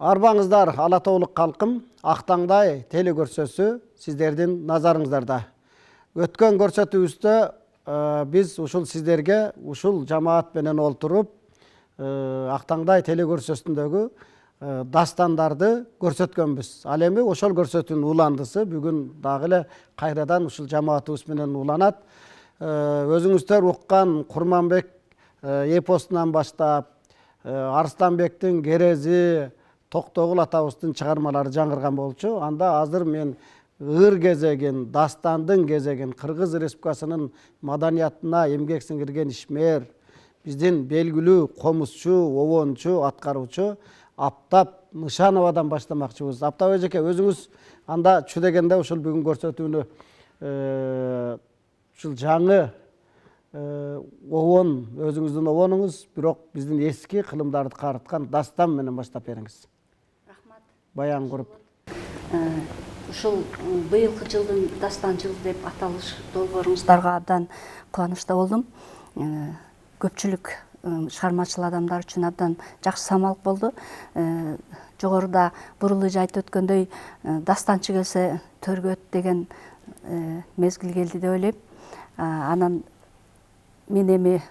Арбаңыздар, ала тоолук калкым, Актаңдай теле көрсөтүсү сиздердин назарыңыздарда. Өткөн көрсөтүүбүздө биз ушул сиздерге ушул жамаат менен олтуруп Актаңдай теле көрсөтүүсүндөгү дастандарды көрсөткөнбүз. Ал эми ошол көрсөтүүнүн уландысы бүгүн дагы эле кайрадан ушул жамаатыбыз менен уланат. Өзүңүздөр уккан Курманбек эпосунан баштап Арыстанбектин Керези, Токтогул атабыздын чыгармалары жаңырган болчу. Анда азыр мен ыр кезегин, дастандын кезегин, Кыргыз Республикасынын маданиятына эмгек сиңирген ишмер, биздин белгилүү комузчу, обончу, аткаруучу Аптап Нышановадан баштамакчыбыз. Аптап эжеке, өзүңүз анда чүдегенде ушул бүгүн көрсөтүүнү ушул жаңы обон, өзүңүздүн обонуңуз, бирок биздин эски кылымдарды карыткан дастан менен баштап бериңиз. Рахмат. Баян куруп. Ушул быйылкы жылдын дастан жылы деп аталыш долбооруңуздарга абдан кубанычта болдум. Көпчүлүк чыгармачыл адамдар үчүн абдан жакшы самалык болду. Жогоруда Бурул эже айтып өткөндөй, дастанчы келсе төргө өт деген мезгил келди деп ойлойм. Анан мен эми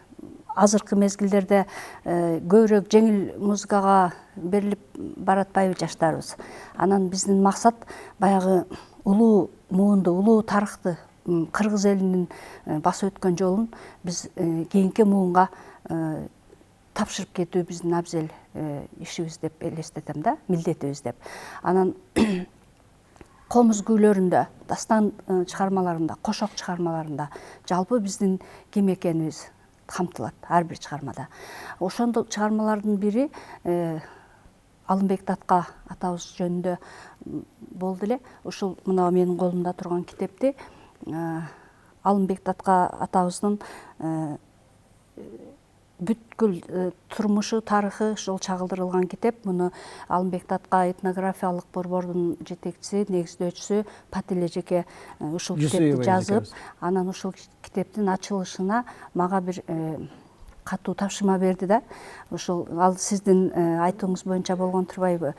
азыркы мезгилдерде көбүрөөк жеңил музыкага берилип баратпайбы жаштарыбыз. Анан биздин максат баягы улуу муунду, улуу тарыхты, кыргыз элинин басып өткөн жолун биз кийинки муунга тапшырып кетүү биздин абзел ишибиз деп элестетем да, милдетибиз деп. Анан комуз күүлөрүндө, дастан чыгармаларында, кошок чыгармаларында жалпы биздин ким экенибиз камтылат ар бир чыгармада. Ошондой чыгармалардын бири Алымбек Татка атабыз жөнүндө болду эле. Ушул мына менин колумда турган китепти Алымбек Татка атабыздын бүткүл турмушу, тарыхы ошол чагылдырылган китеп. Муну Алымбек Татка этнографиялык борбордун жетекчиси, негиздөөчүсү Патил эжеке ушул китепти жазып, анан ушул китептин ачылышына мага бир катуу тапшырма берди да. Ушул ал сиздин айтууңуз боюнча болгон турбайбы?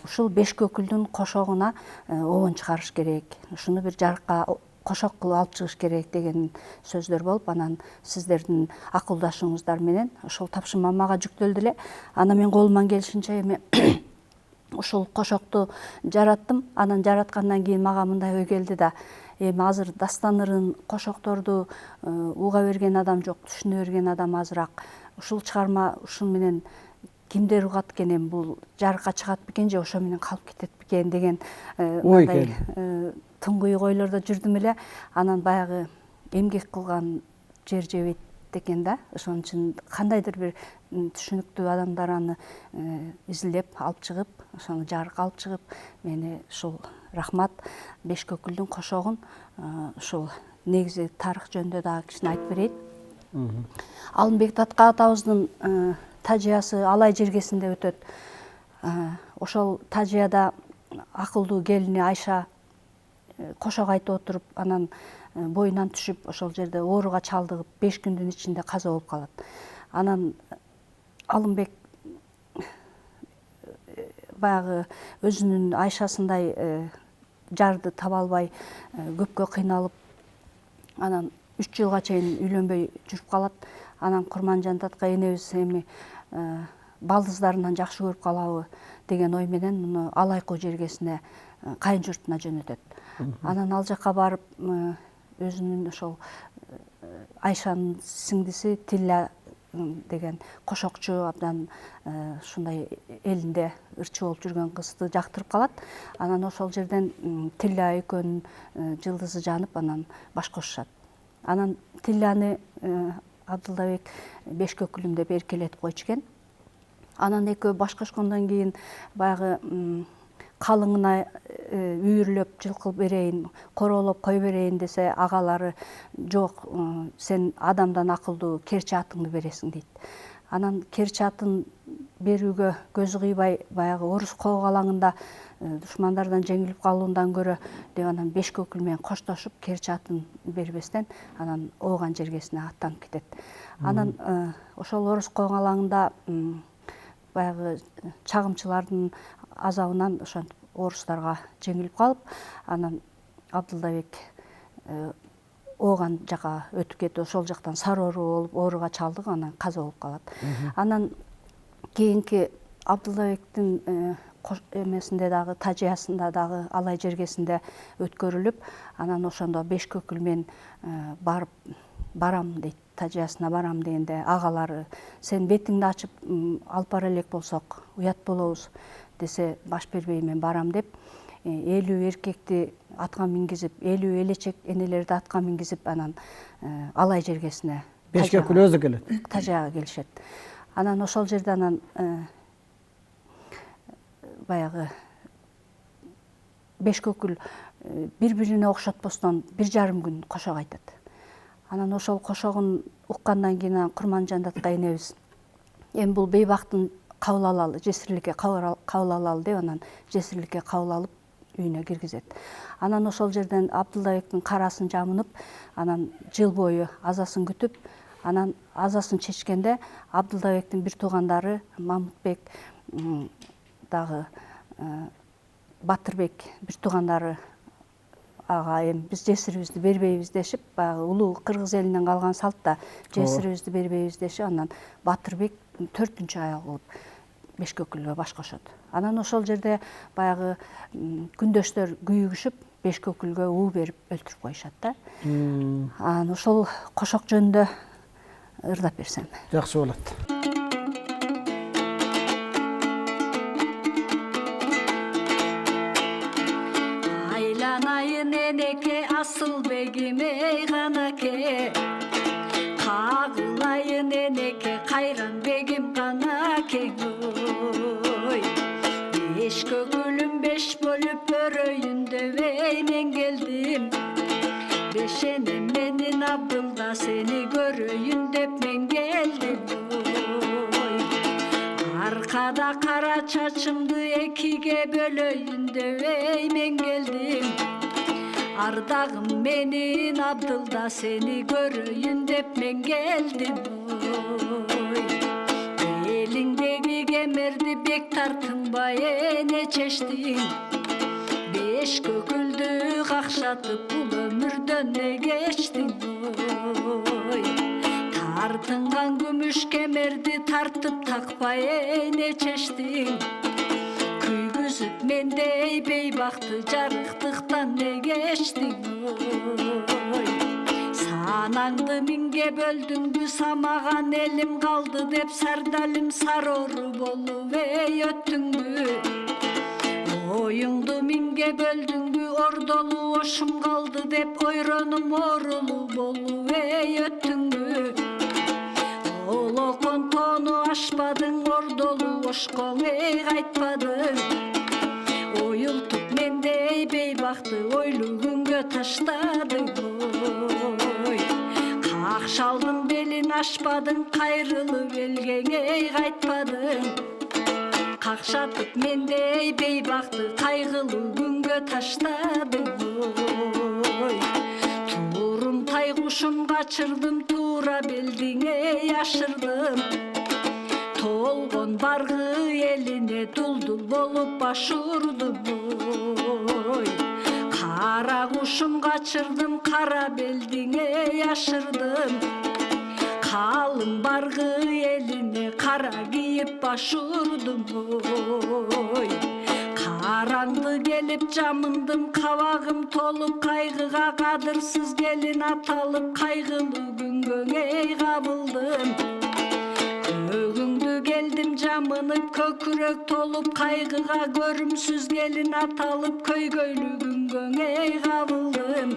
Ушул беш көкүлдүн кошогуна обон чыгарыш керек. Ушуну бир жарыкка кошок кылып алып чыгыш керек деген сөздөр болуп, анан сиздердин акылдашууңуздар менен ошол тапшырма мага жүктөлдү эле. Анан мен колуман келишинче эми ушул кошокту жараттым. Анан жараткандан кийин мага мындай ой келди да, эми азыр дастан ырын, кошокторду уга берген адам жок, түшүнө берген адам азыраак. Ушул чыгарма ушун менен кимдер угат экен, эми бул жарыкка чыгат бекен же ошо менен калып кетет бекен деген мындай туңгуюк ойлордо жүрдүм эле. Анан баягы эмгек кылган жер жебейт экен да. Ошон үчүн кандайдыр бир түшүнүктүү адамдар аны изилдеп алып чыгып, ошону жарыкка алып чыгып, мени ушул рахмат беш көкүлдүн кошогун ушул негизи тарых жөнүндө дагы кичине айтып берейин. Алымбек Татка атабыздын тажыясы Алай жергесинде өтөт. Ошол тажыяда акылдуу келини Айша кошок айтып отуруп, анан боюнан түшүп, ошол жерде ооруга чалдыгып 5 күндүн ичинде каза болуп калат. Анан Алымбек баягы өзүнүн Айшасындай жарды таба албай көпкө кыйналып, анан 3 жылга чейин үйлөнбөй жүрүп калат. Анан Курманжан Татка энебиз эми балдыздарынан жакшы көрүп калабы деген ой менен муну Алайкуу жергесине кайын журтуна жөнөтөт. Анан ал жакка барып өзүнүн ошол Айшанын сиңдиси Тилля деген кошокчу, абдан ушундай элинде ырчы болуп жүргөн кызды жактырып калат. Анан ошол жерден Тилля экөөнүн жылдызы жанып, анан баш кошушат. Анан Тилляны Абдылдабек беш көкүлүм деп эркелетип койчу экен. Анан экөө баш кошкондон кийин баягы калыңына үйүрлөп жылкы берейин, короолоп кой берейин десе, агалары жок, сен адамдан акылдуу керчи атыңды бересиң дейт. Анан керчи атын берүүгө көзү кыйбай баягы орус коогалаңында душмандардан жеңилип калуундан көрө деп анан беш көкүл менен коштошуп керчи атын бербестен анан ооган жергесине аттанып кетет. Анан ошол орус коогалаңында баягы чагымчылардын азабынан ошентип орустарга жеңилип калып, анан Абдылдабек ооган жака өтүп кетип, ошол жактан сары оору болуп, ооруга чалдык, анан каза болуп калат. Анан кийинки Абдылдабектин эмесинде дагы, тажыясында дагы, Алай жергесинде өткөрүлүп, анан ошондо Бешкөкүл мен барам дейт, тажыясына барам дегенде агалары сен бетиңди ачып алып бара элек болсок уят болобуз десе, баш бербей мен барам деп, 50 эркекти атка мингизип, 50 элечек энелерди атка мингизип, анан Алай жергесине, Бешкөкүл өзү келет, тажыяга келишет. Анан ошол жерде анан баягы Бешкөкүл бири-бирине окшотпостон 1,5 күн кошок айтат. Анан ошол кошогун уккандан кийин Курманжан датка энебиз эми бул бейбактын кабыл алалы, жесирликке кабыл алалы деп, анан жесирликке кабыл алып үйүнө киргизет. Анан ошол жерден Абдылдабектин карасын жамынып, анан жыл бою азасын күтүп, анан азасын чечкенде Абдылдабектин бир туугандары Мамытбек дагы Батырбек бир туугандары ага эми биз жесирибизди бербейбиз дешип, баягы улуу кыргыз элинен калган салтта жесирибизди бербейбиз дешип, анан Батырбек 4-чү аял болуп Бешкөкүлгө баш кошот. Анан ошол жерде баягы күндөштөр күйүгүшүп, Бешкөкүлгө уу берип өлтүрүп коюшат да. Анан ошол кошок жөнүндө ырдап берсем жакшы болот. Айланайын энеке Асылбегим эй канаке, кагылайын энеке Кайранбегим канаке. Бешкөкүлүм 5 бөлүп өрөйүндө эй мен келдим, бешенем менин Абдылда сени көрөйүн деп мен келдим. Аркада кара чачымды 2ге бөлөйүн деп эй мен келдим, ардагым менин Абдылда сени көрөйүн деп мен келдим. Элиңдеги кемерди бек тартынбай эне чечтиң, Бешкөкүлдү какшатып бул өмүрдөн не кечтиң. Тартынган күмүш кемерди тартып такпай эне чечтиң, күйгүзүп мендей бейбакты жарыктыктан не кечтиң. Санаңды миңге бөлдүңбү, самаган элим калды деп сардалым сары оору болуп эй өттүңбү. Оюңду миңге бөлдүңбү, ордолу ошум калды деп ойронум оорулуу болуп эй өттүңбү. Олокон тоону ашпадың, ордолу ошкоң эй кайтпадың. Оюлтуп мендей бейбакты ойлуу күнгө таштадың. Какшалдың белин ашпадың, кайрылып элгең эй кайтпадың. Какшатып мендей бейбакты кайгылуу күнгө таштадың. Турумтай кушум качырдым, туура белдиңе ашырдым. Толгон баргы элине дулдул болуп баш урдум. Кара кушум качырдым, кара белдиңе ашырдым. Калың баргы элине кара кийип баш урдум. Караңды келип жамындым, кабагым толуп кайгыга, кадырсыз келин аталып кайгылуу күнгө эй кабылдым. Көгүңдү келдим жамынып, көкүрөк толуп кайгыга, көрүмсүз келин аталып көйгөйлүү күнгө эй кабылдым.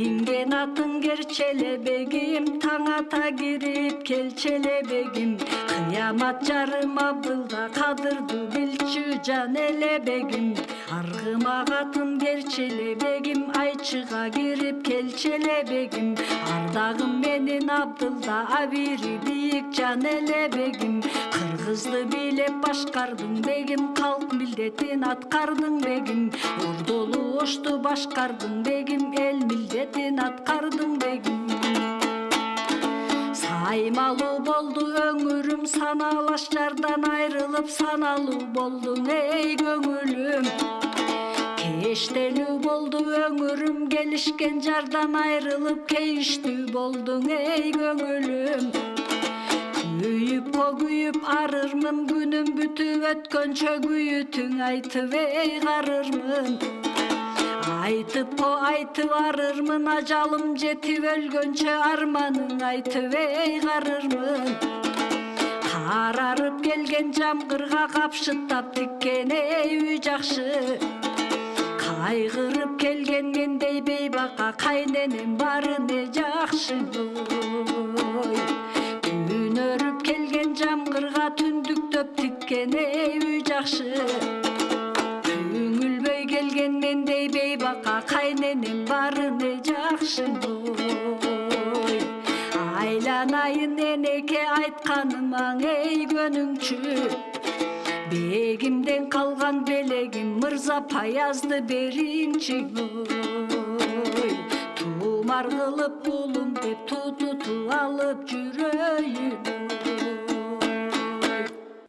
Минген атың керчелебегим, таң ата кирип келчелебегим. Кыямат жарым Абдылда кадырды билчү жан элебегим. Аргыма катын керчелебегим, айчыга кирип келчелебегим. Ардагым менин Абдылда абири бийик жан элебегим. Кыргызды бийлеп башкардың бегим, калк милдетин аткардың бегим. Ордолу ошту башкардың бегим, эл милдетин аткардың бегим. Аймалуу болду öңүрүм, саналаш жардан айрылып саналуу болдуң эй көңүлүм. Кештелүү болду öңүрүм, келишкен жардан айрылып кейиштүү болдуң эй көңүлүм. Күйүп көгүйүп арырмын, күнүм бүтүп өткөнчө күйүтүң айтып эй карырмын. Айтып арырмын, ажалым жетип өлгөнчө арманың айтып эй карырмын. Карарып келген жамгырга капшыттап тиккен эй үй жакшы. Кайгырып келген мендей бейбака кайненем бары не жакшы. Күн өрүп келген жамгырга түндүктөп тиккен эй үй жакшы. Түңүлбөй келген мендей бейбака кайненем бары не жакшы. Айланайын энеке айтканыма эй көнүңчү. Бегимден калган белегим мырза паязды бериңчи. Тумар кылып кулум деп тутуту алып жүрөйүн.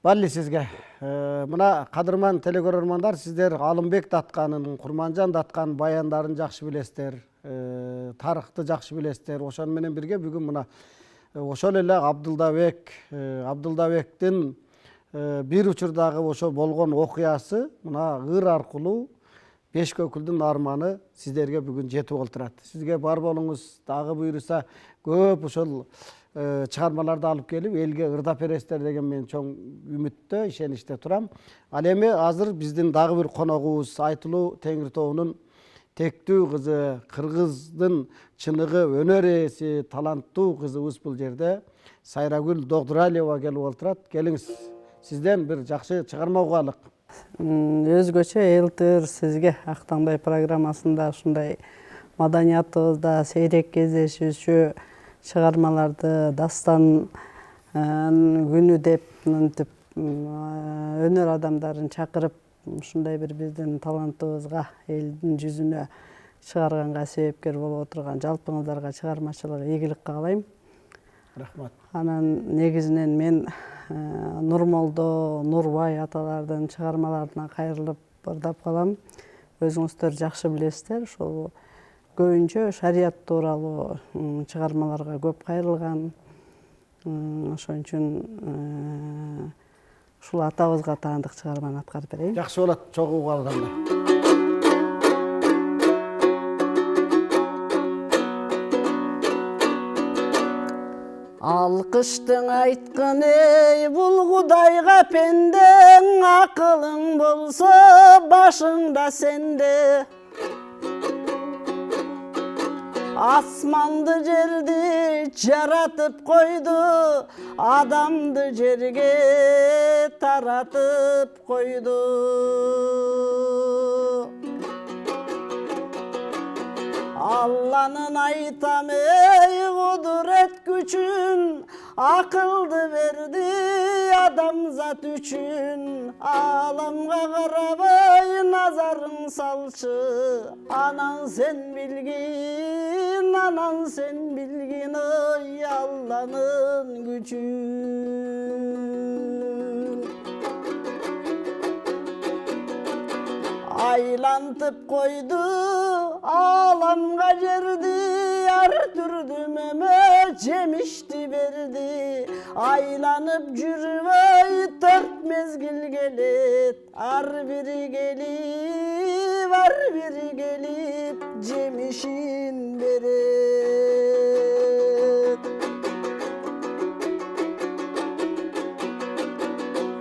Балли сизге. Мына кадырман телекөрөрмандар, сиздер Алымбек Датканын, Курманжан Датканын баяндарын жакшы билесиздер, тарыхты жакшы билесиздер. Ошону менен бирге бүгүн мына ошол эле Абдылдабектин бир учурдагы ошо болгон окуясы мына ыр аркылуу Бешкөкүлдүн арманы сиздерге бүгүн жетип олтурат. Сизге бар болуңуз, дагы буйруса көп ошол чыгармаларды алып келип элге ырдап бересиздер деген мен чоң үмүттө, ишеничте турам. Ал эми азыр биздин дагы бир коногубуз Айтылуу Теңир тобунун тектүү кызы, кыргыздын чыныгы өнөр ээси, таланттуу кызыбыз бул жерде Сайрагүл Догдуралиева келип олтурат. Келиңиз, сизден бир жакшы чыгарма угайлык. Өзгөчө элтир сизге Актаңбай программасында ушундай маданиятыбызда сейрек кездешүүчү чыгармаларды дастан күнү деп мынтип өнөр адамдарын чакырып ушундай бир биздин талантыбызга элдин жүзүнө чыгарганга себепкер болуп отурган жалпыңыздарга чыгармачылык ийгилик каалайм. Рахмат. Анан негизинен мен Нурмолдо, Нурбай аталардын чыгармаларына кайрылып ырдап калам. Өзүңүздөр жакшы билесиздер, ошол көбүнчө шарият тууралуу чыгармаларга көп кайрылган. Ошон үчүн ушул атабызга таандык чыгарманы аткарып берейин. Жакшы болот, чогуу угалганда. Алкыштың айткын ей бул Кудайга пендең, акылың болсо башыңда сенде. Асманды жерди жаратып койду, адамды жерге таратып койду. Алланын айтам ей кудурет күчүн, акылды берди адамзат үчүн. Аламга карабай назарың салчы, анан сен билгин ой Алланын күчүн. Айлантып койду аламга жерди, ар түрдүү мөмө жемишти берди. Айланып жүрбөй төрт мезгил келет, ар бири келип жемишин берет.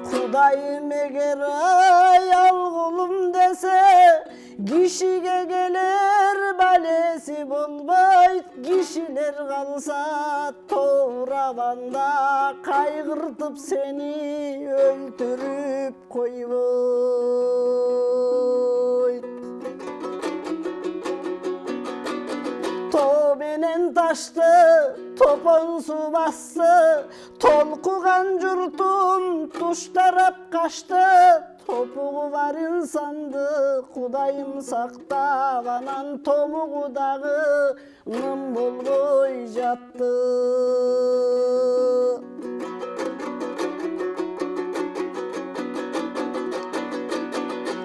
Кудайым эгер аял кулум десе, кишиге келер балеси болбойт. Кишилер калса тоурабанда, кайгыртып сени өлтүрүп койбойт. Тоо менен ташты топон суу басты, толкуган журтум туш тарап качты. топугу бар инсанды Кудайым сактап, анан томугу дагы ным болбой жатты.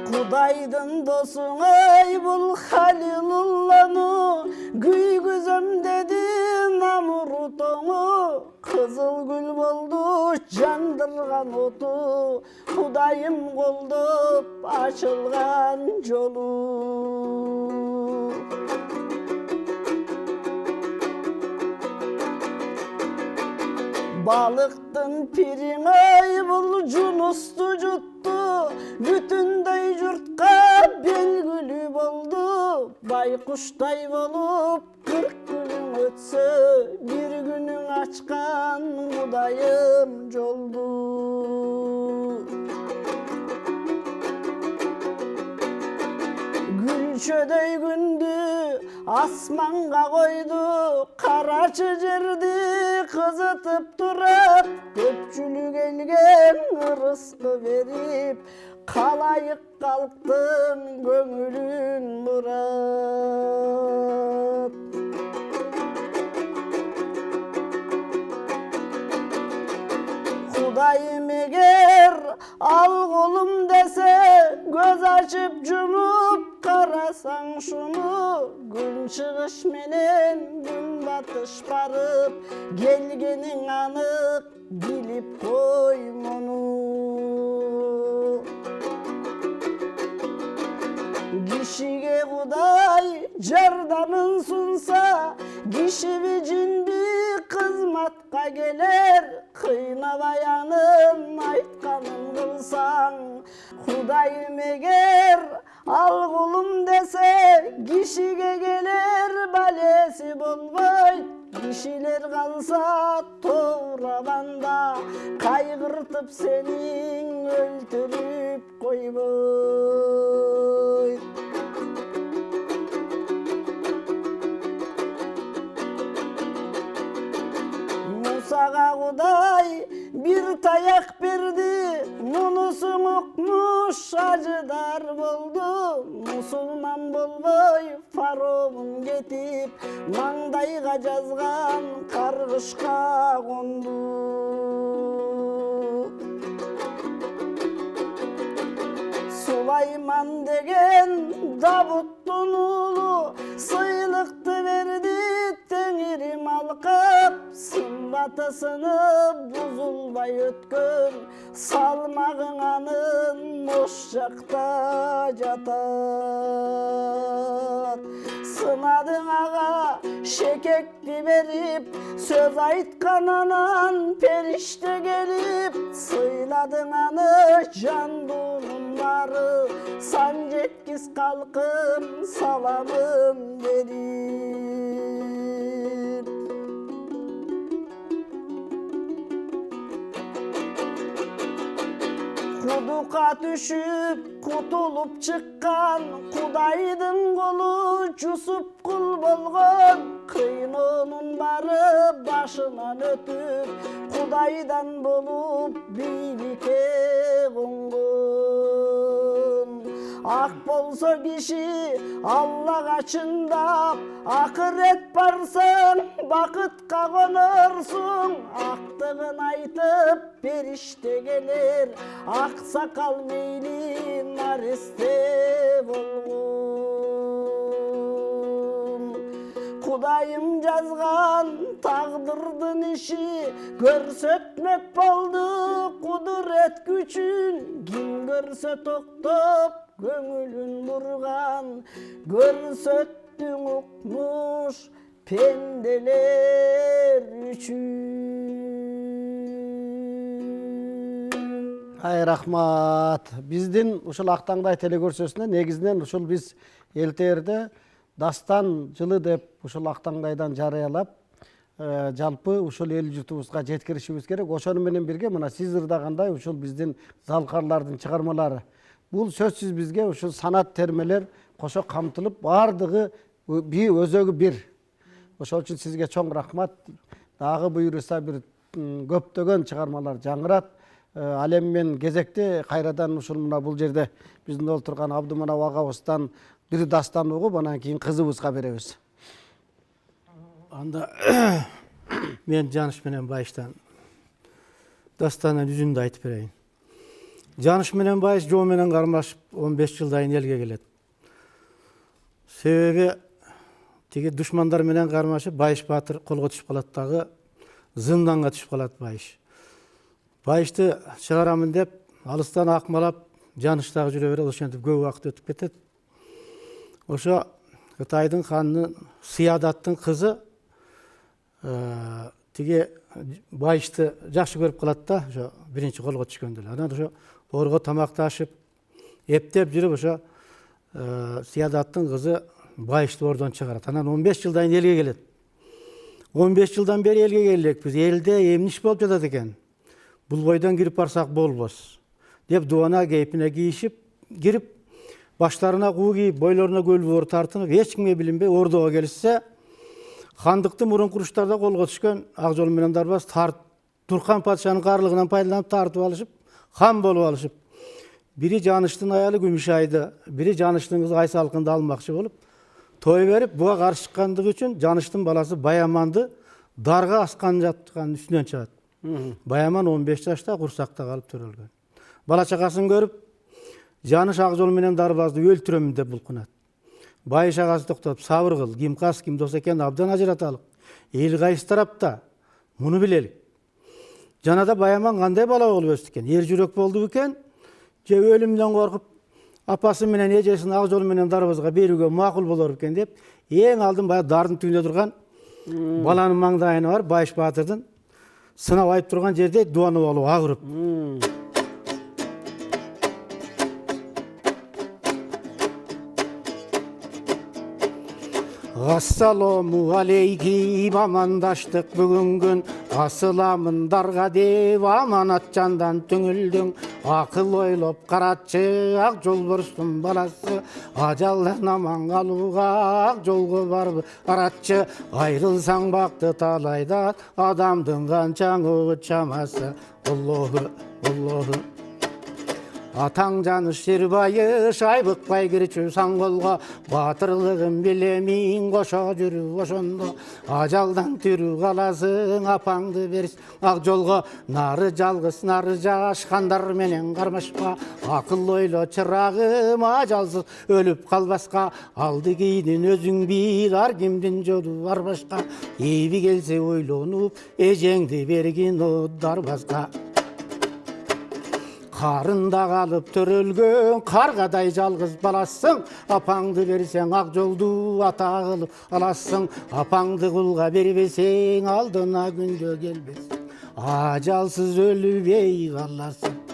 Кудайдын досуңай бул Халилулланы күйгүзөм деди Намурут оңу. Кызыл гүл болду жандырган оту, Кудайым колдоп ачылган жолу. Балыктын пириңай бул Жунусту жутту, бүтүндөй журтка белгилүү болду. Байкуштай болуп 40 күнүң өтсө, бир күнүң ачкан Кудайым жолду. Күнчөдөй күндү асманга койду, карачы жерди кызытып турат. Көпчүлүк элге ырыскы берип, калайык калктын көңүлүн бурат. Кудайым эгер ал колум десе, көз ачып жумуп карасаң шуну, күн чыгыш менен күн батыш барып, келгениң анык билип кой муну. Кишиге Кудай жардамын сунса, кишиби жинби кызматка келер. Кыйнабай анын айтканын кылсаң, Кудайым эгер ал кулум десе, кишиге келер балеси болбойт. Кишилер калса тоурабанда, кайгыртып сенин өлтүрүп койбойт. Мусага Кудай бир таяк берди, мунусун укмуш ажыдар болду. Мусулман болбой фароун кетип, маңдайга жазган каргышка конду. Сулайман деген Давуттун уулу, сыйлыкты берди Теңирим алкап. Сымбаты сынып бузулбай өткөн, салмагың анын ош жакта жатат. Сынадың ага шекекти берип, сөз айткан анан периште келип. Сыйладың аны жандуунун бары, сан жеткис калкым саламын берип. Кудукка түшүп, кутулуп чыккан, Кудайдын колу Жусуп кул болгон. Кыйноонун бары башынан өтүп, Кудайдан болуп бийликке конгон. Ак болсо киши Аллага чындап, акырет барсаң бакытка конорсуң. Актыгын айтып периште келер, ак сакал мейли наристе болгон. Кудайым жазган тагдырдын иши, көрсөтмөк болду кудурет күчүн. Ким көрсө токтоп көңүлүн бурган, көрсөттүң укмуш пенделер үчүн. Ай рахмат. Биздин ушул Актаңдай телекөрсөсүнө негизинен ушул биз элтерде дастан жылы деп ушул Актаңдайдан жарыялап, жалпы ушул эл журтубузга жеткиришибиз керек. Ошону менен бирге мына сиз ырдагандай ушул биздин залкарлардын чыгармалары. Бул сөзсүз бизге ушул санат термелер кошо камтылып, бардыгы өзөгү бир. Ошол үчүн сизге чоң рахмат. Дагы буюрса бир көптөгөн чыгармалар жаңырат. Ал эми мен кезекте кайрадан ушул мына бул жерде биздин олтурган Абдыманап агабыздан бир дастан угуп, анан кийин кызыбызга беребиз. Анда мен Жаныш менен Байыштан дастанын жүзүндү айтып берейин. Жаныш менен Байыш жоо менен кармашып 15 жылдайын элге келет. Себеби тиги душмандар менен кармашып Байыш баатыр колго түшүп калат дагы, зынданга түшүп калат Байыш. Байышты чыгарамын деп алыстан акмалап Жаныш дагы жүрө берет, ошентип көп убакыт өтүп кетет. Ошо Кытайдын ханынын Сиядаттын кызы тиги Байышты жакшы көрүп калат да, ошо биринчи колго түшкөндө эле. Анан ошо орго тамакташып, эптеп жүрүп ошо Сиядаттын кызы Байышты ордон чыгарат. Анан 15 жылдан элге келет. 15 жылдан бери элге келелекпиз. Элде эмне иш болуп жатат экен? Бул бойдон кирип барсак болбос деп дуана кейпине кийишип, кирип баштарына куу кийип, бойлоруна көлбөр тартынып, эч кимге билинбей ордого келишсе, хандыкты мурунку уруштарда колго түшкөн Ак жол менен Дарбаз Туркан патшанын карлыгынан пайдаланып тартып алышып, хан болуп алышып. Бири Жаныштын аялы Күмүшайды, бири Жаныштын кызы Айсалкынды алмакчы болуп, той берип, буга каршы чыккандыгы үчүн Жаныштын баласы Баяманды дарга аскан жаткан үстүнөн чыгат. Баяман 15 жашта курсакта калып төрөлгөн. Бала чакасын көрүп, Жаныш Ак жол менен Дарбазды өлтүрөмүн деп булкунат. Байыш агасы токтоп, сабыр кыл, ким кас ким дос экенин абдан ажыраталык. Эл кайсы тарапта? Муну билелик. Жанада Баяман кандай бала болуп өстү экен? Эр жүрөк болду экен? Же өлүмдөн коркуп, апасы менен эжесин Ак жол менен Дарбазга берүүгө макул болор экен деп, эң алдын баягы дардын түбүндө турган баланын маңдайына барып, Байыш баатырдын сынап айтып турган жерде дуаны болуп агырып. Ассаламу алейким, амандаштык бүгүнгүн, асыламындарга деп аманат жандан түңүлдүң. Акыл ойлоп каратчы Ак жолборстун баласы, ажалдан аман калууга ак жолго барып баратчы. Айрылсаң бакты талайдан, адамдын канчаңы чамасы. Аллаху, Аллаху. Атаң Жаныш Байыш, айбыкпай кирчү саңголго, батырлыгын билемин кошо жүрүп ошондо. Ажалдан тирүү каласың, апаңды берсиң Ак жолго. Нары жалгыз, нары жаш, хандар менен кармашпа. Акыл ойло чырагым, ажалсыз өлүп калбаска. Алды кейинин өзүң бил, ар кимдин жолу бар башка. Эби келсе ойлонуп, эжеңди бергин о Дарбазга. Карында калып төрөлгөн каргадай жалгыз баласың, апаңды берсең Ак жолду ата кылып аласың. Апаңды кулга бербесең, алдына күндө келбесиң, ажалсыз өлүбөй каласың.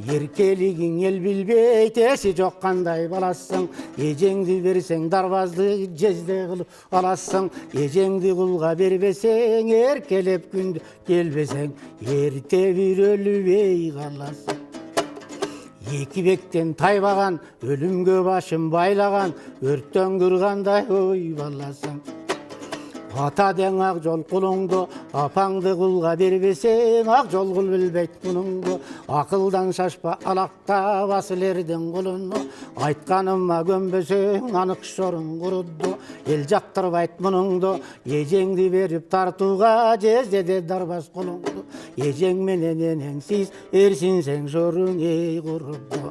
Еркелигиң эл билбейт, эси жок кандай баласың. Эжеңди берсең Дарбазды жезде кылып аласың. Эжеңди кулга бербесең, эркелеп күндө келбесең, эрте бир өлүбөй каласың. Эки бектен тайбаган, өлүмгө башын байлаган, өрттөн кыргандай ой баласың. Ата дең Ак жол кулуңду, апаңды кулга бербесең, Ак жол кул билбейт мунуңду. Акылдан шашпа, алакта басылердин кулуну. Айтканыма көнбөсөң, анык шоруң курудду. Эл жактырбайт мунуңду, эжеңди берип тартууга, жездеде Дарбаз кулуңду. Эжең менен энеңсиз, эрсинсең шоруң эй курудду.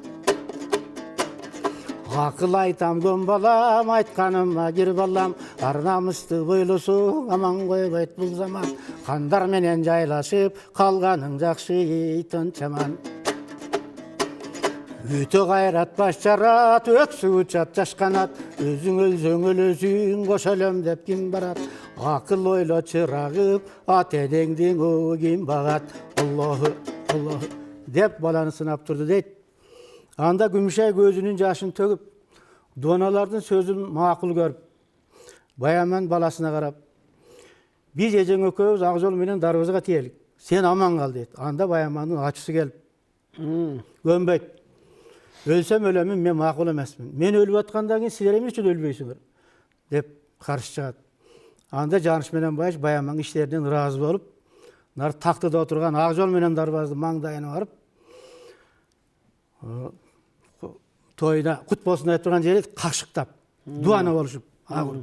Акыл айтам көн балам, айтканыма кир балам. Ар намысты бойлосуң, аман койбойт бул заман. Кандар менен жайлашып, калганың жакшы эйтин чаман. Үтө кайрат баш жарат, өксү учат жаш канат. Өзүң өлсөң өлөсүң, кош өлөм деп ким барат. Акыл ойло чырагым, ата энеңдин о ким багат. Аллаху, Аллаху деп баланы сынап турду дейт. Анда Күмүшай көзүнүн жашын төгүп, дуаналардын сөзүн макул көрүп, Баяман баласына карап, биз эжең экөөбүз Ак жол менен Дарбазга тиелик, сен аман кал дейт. Анда Баямандын ачысы келип, көнбөйт. Өлсөм өлөмүн, мен макул эмесмин. Мен өлүп аткандан кийин силер эмне үчүн өлбөйсүңөр деп каршы чыгат. Анда Жаныш менен Байыш Баямандын иштеринен ыраазы болуп, нар тақтыда отырған Ақжол менен Дарбаздың маңдайына барып, тойда құт болсын айтып тұрған жері қашықтап, дуана болышып, ағыл.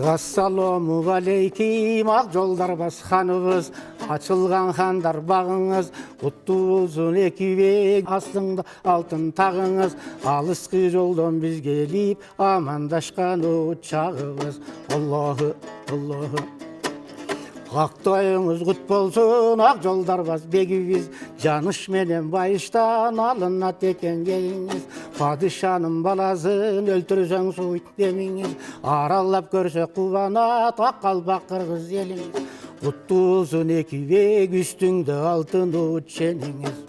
Ассаламу алейким, Ақжол Дарбаз ханыбыз, açılgan xandar bağınız, құтты болсын екібек, астыңда алтын тағыңыз, алысқы жолдан біз келіп, амандашқан ұшағымыз. Аллахы, Аллахы. Ақтайыңыз құт болсын, Ақжол Дарбаз бегіңіз, жаныш менен байыштан алына текен келіңіз. Падишаның баласын өлтірсең суйт деміңіз, аралап көрсе қуана тақ қалпақ қырғыз еліңіз. Құтты болсын екібек, үстіңді алтын ұтшеніңіз.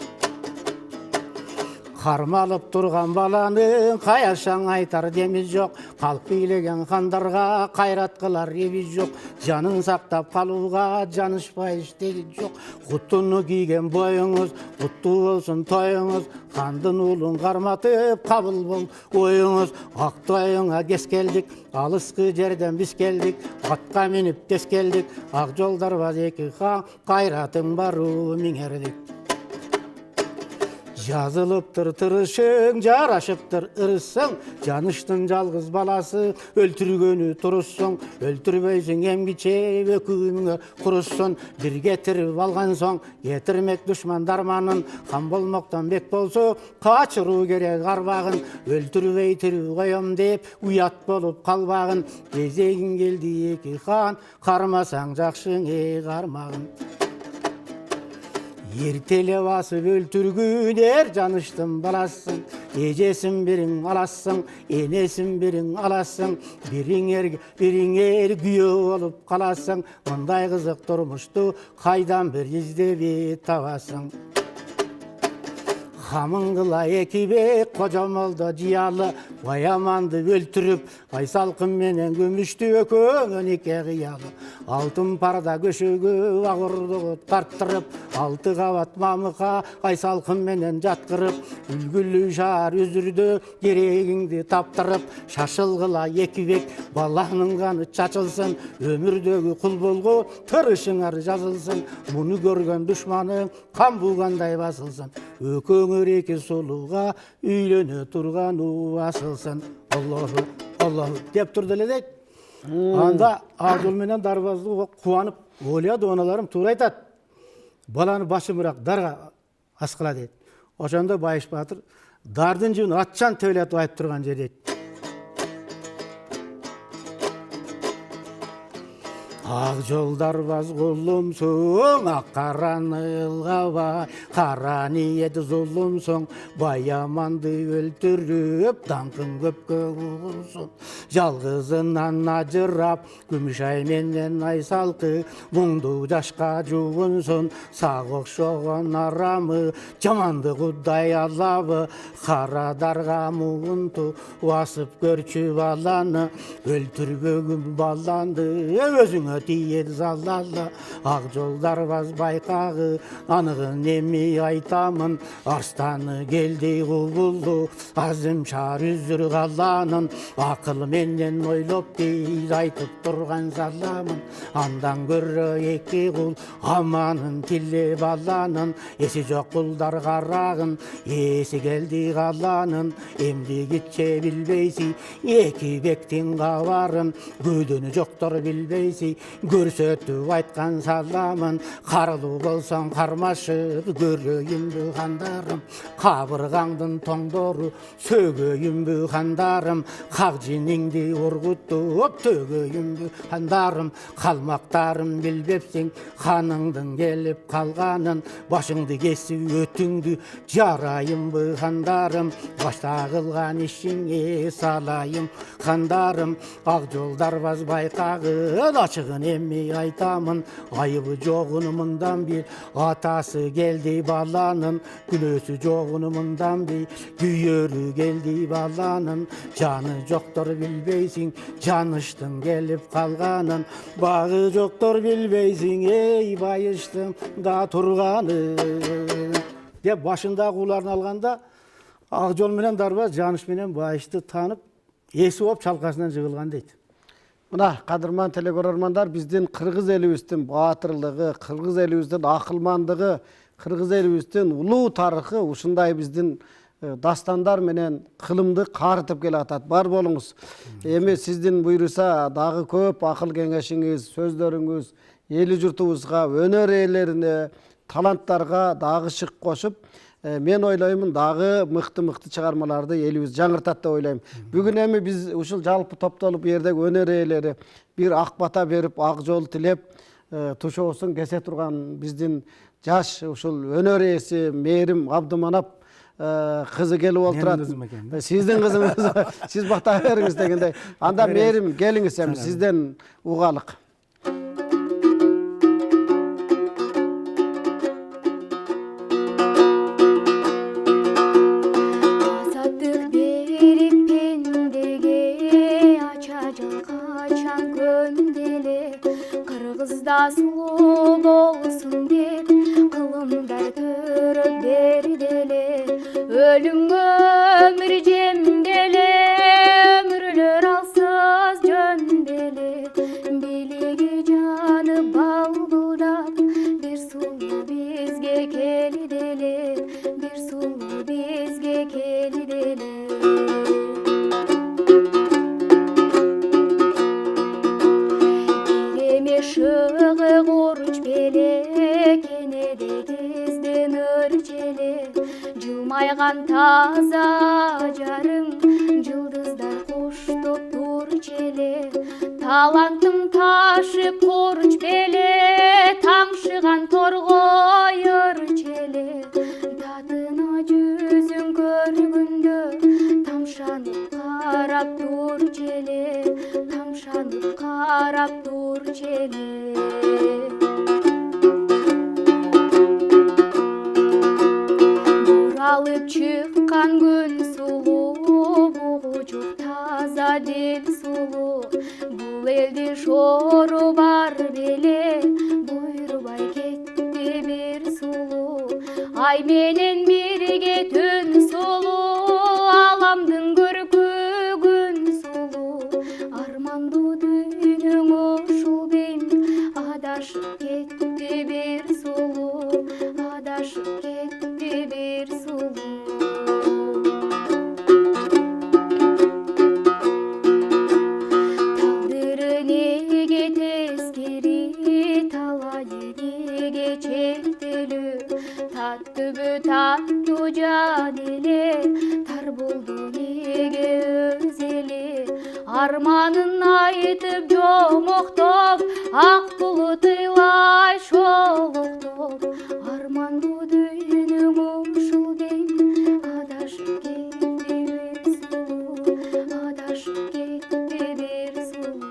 Қармалып тұрған баланың қаяшаң айтар деміз жоқ, қалып билеген хандарға қайрат қылар ебіз жоқ, жанын сақтап қалуға жанышпай іштегі жоқ. Құттыны киген бойыңыз, құтты болсын тойыңыз, қандың ұлын қарматып қабыл бол ойыңыз. Ақтайыңа кес келдік, алысқы жерден біз келдік, атқа мініп тез келдік, Ақжол Дарбаз екі хан, қайратың бару меңердік. Жазылыптыр тырышың, жарашыптыр ырысың, жаныштың жалғыз баласы, өлтіргені тұрысың, өлтірбейсің емгіче, өкіміңе құрысың, бір кетіріп алған соң, кетірмек дұшман дарманын, хан болмақтан бек болсы, қачыру керек арбағын, өлтірбей тірі қойым деп, ұят болып қалбағын, кезегін келді екі хан, қармасаң жақшыңе қармағын. Ертеле басып өлтіргін жаныштың баласын, ежесін бірің аласың, енесін бірің аласың, біріңер күйе болып қаласың, мұндай қызық тұрмышты қайдан бір іздеп табасың. Хамын қыла екібек, қожамолда жиялы, баяманды өлтіріп, айсалқын менен көмішті өкөңін еке қиялы. Алтын парда көшігі ағырдығы тарттырып, алты қават мамыға айсалқын менен жатқырып, үлгілі жар үзірді керегіңді таптырып, шашылғыла екібек, баланың қаны чачылсын, өмірдегі құл болғы тұрышыңар жазылсын, мұны көрген дұшманың қан буғандай басылсын, өкөңір екі солуға үйлене тұрған асылсын. Аллаху, Аллаху деп тұрды ледек. Анда Ақжол менен Дарбазды қуанып, ойлады оналарым тура айтады. Баланы башымырақ дарға асқыла дейді. Ошанда Байыш батыр дардың жүн атчан төйлетіп айтып тұрған жер дейді. Ақжол Дарбаз құлымсың, аққараны ылғабай, қара ниеті зұлымсың, баяманды өлтіріп, даңқын көпке құлымсың. Жалғызынан ажырап, күмішай менен айсалқы, мұңды жашқа жуынсың, сақ оқшоған арамы, жаманды құдай алабы, қара дарға мұғынты, уасып көрчі баланы, өлтірбөгім баланды, өзіңе тиеді заллалы. Ақжол Дарбаз байқағы, анығын неме айтамын, арстаны келдей құлбылды, азым шар үзір қаланын, ақыл менен ойлап дейді айтып тұрған саламын. Андан көрі екі құл, аманын тіле баланын, есі жоқ құлдар қарағын, есі келді қаланын, емді кетше білбейсі, екі бектен қаварын, көдіні жоқтар білбейсі, көрсетіп айтқан саламын, қарылу болсаң қармашып, көрейін бі қандарым, қабырғаңдың тоңдоры, сөгейін бі қандарым, қақ женіңді ұрғыттып, төгейін бі қандарым, қалмақтарым білбепсің, қаныңдың келіп қалғанын, башыңды кесі өтіңді, жарайын бі қандарым, башта қылған ішіңе салайын қандарым. Ақжол Дарбаз байқағын ашығын еме айтамын, айыбы жоғын мұндан бір, атасы келді баланын, күнөсі жоғын мұндан бір, күйері келді баланын, жаны жоқтыр білбейсің, жаныштың келіп қалғанын, бағы жоқтыр білбейсің, ей байыштың да тұрғанын. Деп башында құларын алғанда, Ақжол менен Дарбаз жаныш менен Байышты танып, эси болуп чалкасынан жыгылган дейт. Мына кадырман телекөрөрмандар, биздин кыргыз элибиздин баатырлыгы, кыргыз элибиздин акылмандыгы, кыргыз элибиздин улуу тарыхы ушундай биздин дастандар менен кылымды каарытып келатат. Бар болуңуз. Эми сиздин буйруса дагы көп акыл кеңешиңиз, сөздөрүңүз эли журтубузга, өнөр ээлерине, таланттарга дагы шык кошуп, мен ойлоймун дагы мыкты чыгармаларды элибиз жаңыртат деп ойлойм. Бүгүн эми биз ушул жалпы топтолуп жердеги өнөр ээлери бир ак бата берип, ак жол тилеп, тушоосун кесе турган биздин жаш ушул өнөр ээси Мээрим Абдыманап кызы келип олтурат. Сиздин кызыңыз, сиз бата бериңиз дегендей. Анда Мээрим келиңиз эми сизден угалык. Sulu bolsun деп kılımдар törüp berdele ölüm ömür jemdele ömürler alsız jöndele biligi canı balbıldap bir sulu bizge kelidele bir sulu bizge kelidele Şığı koruç belek enede dizden örçele Cılmaygan taza jarım Cıldızlar koştup turçele Talantım taşıp koruç bele Tangşıgan torgoy örçele Tadına yüzün görgündö Tamşanıp karap turçele Tamşanıp karap turçele Buralıp çıkkan gün sulu Buğu çok taza dil sulu Bul elde şoru var bele Buyrubay ketti bir sulu Ay menen birge tün sulu Alamdın görkü gün sulu Armandu düğünün uşul beyim Adaşıp ketti bir sulu Adaşıp ketti bir sulu Taldırı nege teskeri Talayı nege çektilü Tattı tattu cadile Tar buldu nege özeli Armanın aytıp jomoktop Ak bulutylay şoloktop Arman bu düğünün uşul deyim Adaşıp ketti bir sulu Adaşıp ketti bir sulu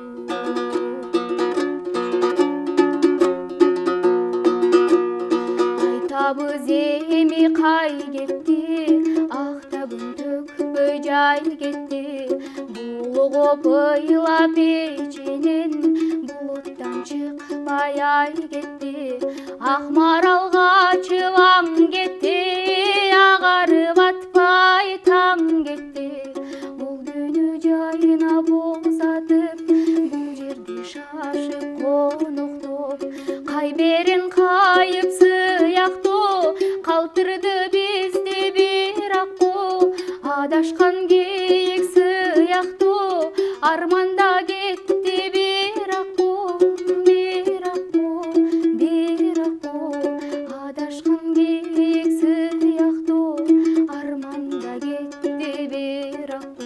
Aytabı zemi kay getti Ahtabın tökpö jay getti Buluğup ыйлап ичинен Buluttan çıkpay ay getti Akmaralga çıvam getti Ağarıp atpay tam getti Bul günü jayına bozatıp Bul жерди şaşıp konoktop Kayberin kayıp sıyaktı Kaltırdı bizdi bir akku Adaşkan geyik sıyaktı Armanda gitti bir akku Bir akku, bir akku Adaşkan geyik sıyaktı Armanda gitti bir akku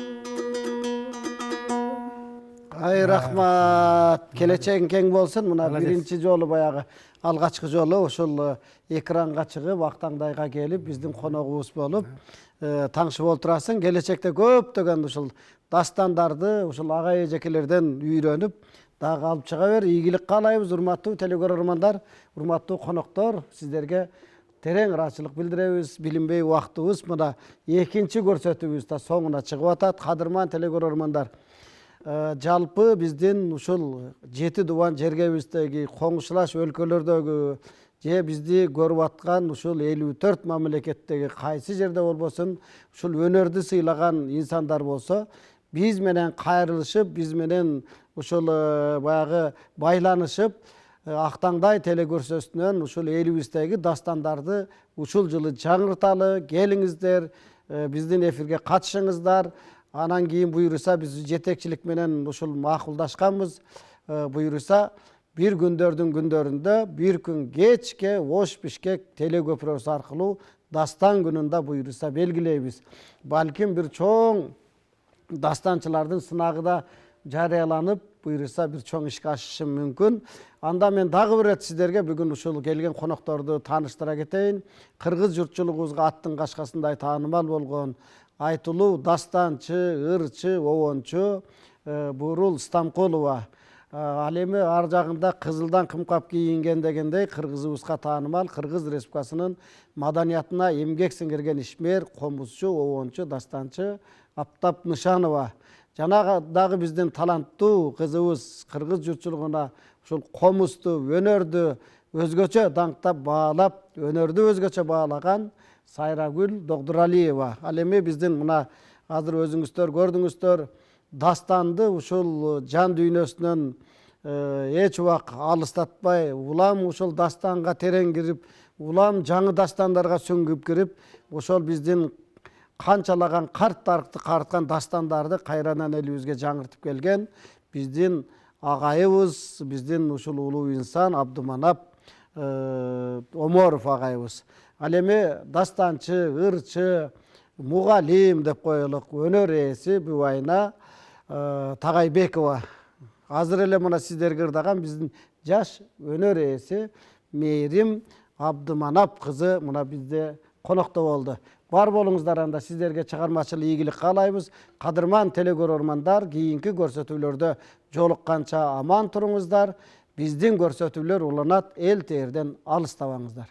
Ay rahmat. Келечегиң кең болсун. Мына биринчи жолу баягы алгачкы жолу ошол экранга чыгып, Актаңдайга келип, биздин коногубуз болуп, таңшып олтурасың. Келечекте көптөгөн ушул дастандарды, ушул ага эжекелерден үйрөнүп, дагы алып чыга бер. Ийгилик каалайбыз, урматтуу телекөрөрмандар, урматтуу коноктор. Сиздерге терең ыраачылык билдиребиз. Билинбей убактыбыз мына экинчи көрсөтүүбүз да соңуна чыгып атат. Кадырман телекөрөрмандар, жалпы биздин ушул 7 дубан жергебиздеги коңшулаш өлкөлөрдөгү же бизди көрүп аткан ушул 54 мамлекеттеги кайсы жерде болбосун ушул өнөрдү сыйлаган инсандар болсо, биз менен кайрылышып, биз менен ушул баягы байланышып, Актаңдай телекөрсөтүүнөн ушул элибиздеги дастандарды ушул жылы жаңырталы. Келиңиздер, биздин эфирге катышыңыздар. Анан кийин буюрса биз жетекчилик менен ушул макулдашканбыз. Буюрса бир күндөрдүн күндөрүндө бир күн кечке Ош Бишкек телекөпүрөсү аркылуу дастан күнүндө буюрса белгилейбиз. Балким бир чоң дастанчылардын сынагы да жарыяланып, буюрса бир чоң ишке ашышы мүмкүн. Анда мен дагы бир рет сиздерге бүгүн ушул келген конокторду тааныштыра кетейин. Кыргыз журтчулугубузга аттын кашкасындай таанымал болгон айтылуу дастанчы, ырчы, обончу Бурул Стамкулова. Ал эми ар жагында кызылдан кымкап кийинген дегендей кыргызыбызга таанымал Кыргыз Республикасынын маданиятына эмгек сиңирген ишмер, комузчу, обончу, дастанчы Аптап Нышанова. Жана дагы биздин таланттуу кызыбыз кыргыз журтчулугуна ушул комузду, өнөрдү өзгөчө даңктап баалап, өнөрдү өзгөчө баалаган Сайрагүл Догдуралиева. Ал эми биздин мына азыр өзүңүздөр көрдүңүздөр, дастанды ушул жан дүйнөсүнөн эч убак алыстатпай, улам ушул дастанга терең кирип, улам жаңы дастандарга сүңгүп кирип, ошол биздин канчалаган карт тарыхты карыткан дастандарды кайрадан элибизге жаңыртып келген биздин агайыбыз, биздин ушул улуу инсан Абдуманап Оморов агайыбыз. Ал эми дастанчы, ырчы, мугалим деп коелук, өнөр ээси Бүбайна Тагайбекова. Азыр эле мына сиздерге ырдаган биздин жаш өнөр ээси Мээрим Абдуманап кызы мына бизде конокто болду. Бар болуңуздар, анда сиздерге чыгармачыл ийгилик каалайбыз. Кадырман телекөрөрмандар, кийинки көрсөтүүлөрдө жолукканча аман туруңуздар. Биздин көрсөтүүлөр уланат, эл терден алыстабаңыздар.